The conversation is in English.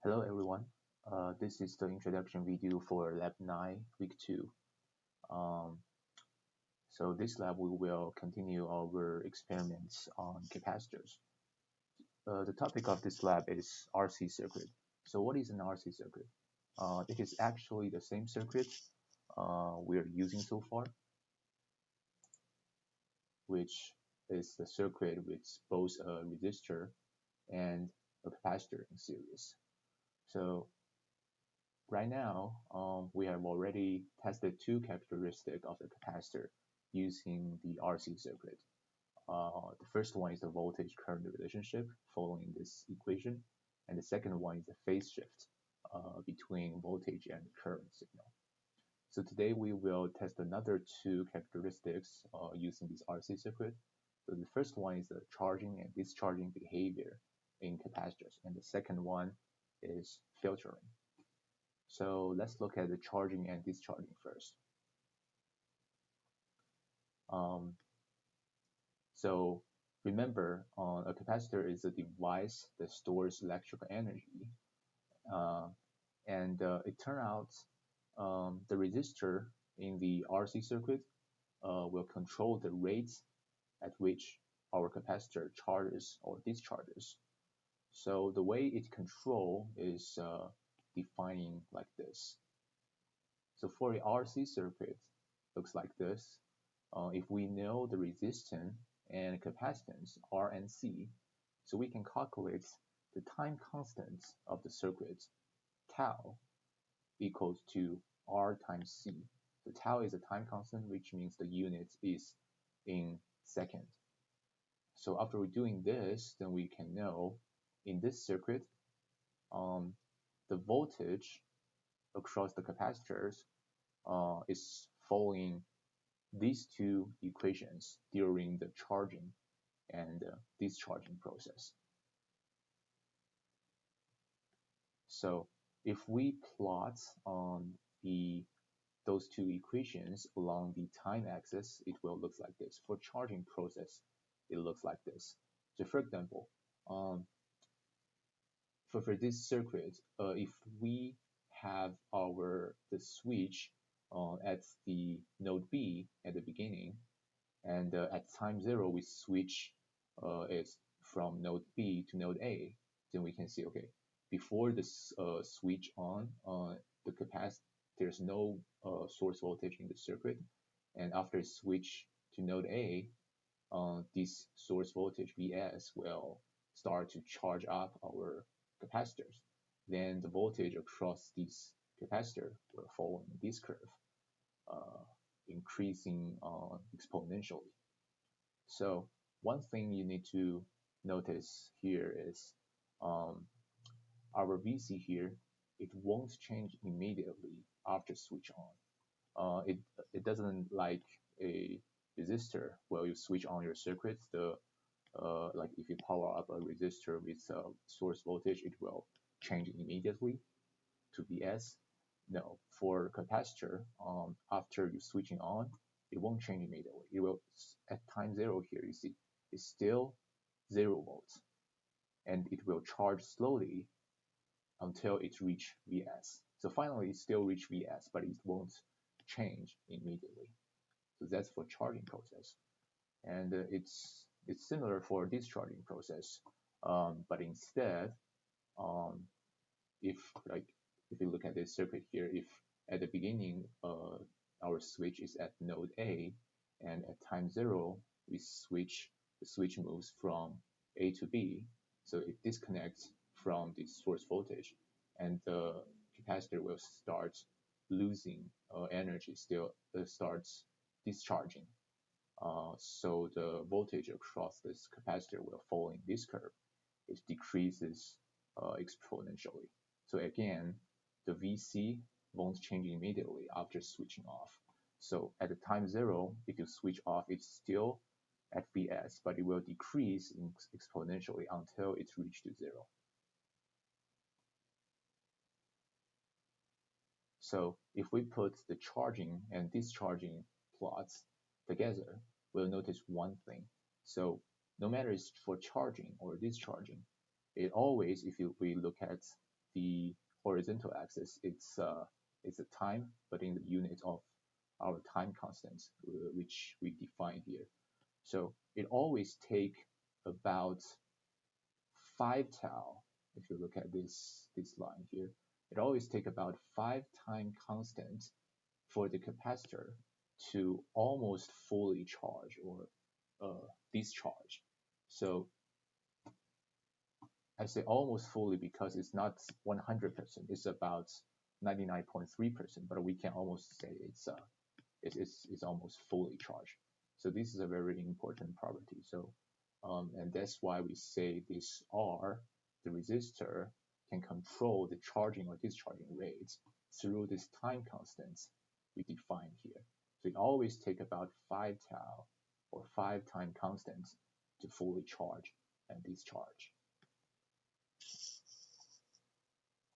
Hello everyone. This is the introduction video for Lab 9 week 2. Um, so this lab we will continue our experiments on capacitors. The topic of this lab is RC circuit. So what is an RC circuit? It is actually the same circuit we're using so far, which is the circuit with both a resistor and a capacitor in series. So right now, we have already tested two characteristics of the capacitor using the RC circuit. The first one is the voltage current relationship following this equation, and the second one is the phase shift between voltage and current signal. So today we will test another two characteristics using this RC circuit. So the first one is the charging and discharging behavior in capacitors, and the second one is filtering. So let's look at the charging and discharging first. So remember, a capacitor is a device that stores electrical energy. It turns out the resistor in the RC circuit will control the rate at which our capacitor charges or discharges. So the way it controls is defining like this. So for the RC circuit, looks like this. If we know the resistance and capacitance R and C, so we can calculate the time constant of the circuit, tau, equals to R times C. So tau is a time constant, which means the unit is in second. So after doing this, then we can know in this circuit, the voltage across the capacitors is following these two equations during the charging and discharging process. So if we plot those two equations along the time axis, it will look like this. For charging process, it looks like this. So for example, for this circuit, if we have the switch at the node B at the beginning, and at time 0 we switch it from node B to node A, then we can see, okay, before this switch on, the capacitor, there's no source voltage in the circuit, and after switch to node A, this source voltage Vs will start to charge up our capacitors. Then the voltage across this capacitor will follow this curve, increasing exponentially. So one thing you need to notice here is our VC here, it won't change immediately after switch on. It doesn't like a resistor. Well, you switch on your circuit, like if you power up a resistor with source voltage, it will change immediately to Vs. No, for capacitor, after you switching on, it won't change immediately. It will, at time 0 here, you see, it's still 0 volts, and it will charge slowly until it reach Vs. So finally, it still reach Vs, but it won't change immediately. So that's for charging process, and it's similar for discharging process, but instead, if you look at this circuit here, if at the beginning our switch is at node A, and at time 0 the switch moves from A to B, so it disconnects from the source voltage, and the capacitor will start losing energy, still starts discharging. So the voltage across this capacitor will follow in this curve. It decreases exponentially. So again, the VC won't change immediately after switching off. So at the time 0, if you switch off, it's still at Vs, but it will decrease exponentially until it reaches 0. So if we put the charging and discharging plots together, we'll notice one thing. So no matter it's for charging or discharging, it always, if we look at the horizontal axis, it's the time, but in the unit of our time constants, which we define here. So it always take about 5 tau. If you look at this line here, it always take about 5 time constant for the capacitor to almost fully charge or discharge. So I say almost fully because it's not 100%. It's about 99.3%, but we can almost say it's almost fully charged. So this is a very important property. So and that's why we say this R, the resistor, can control the charging or discharging rates through this time constants we define here. So it always take about 5 tau or 5 time constants to fully charge and discharge.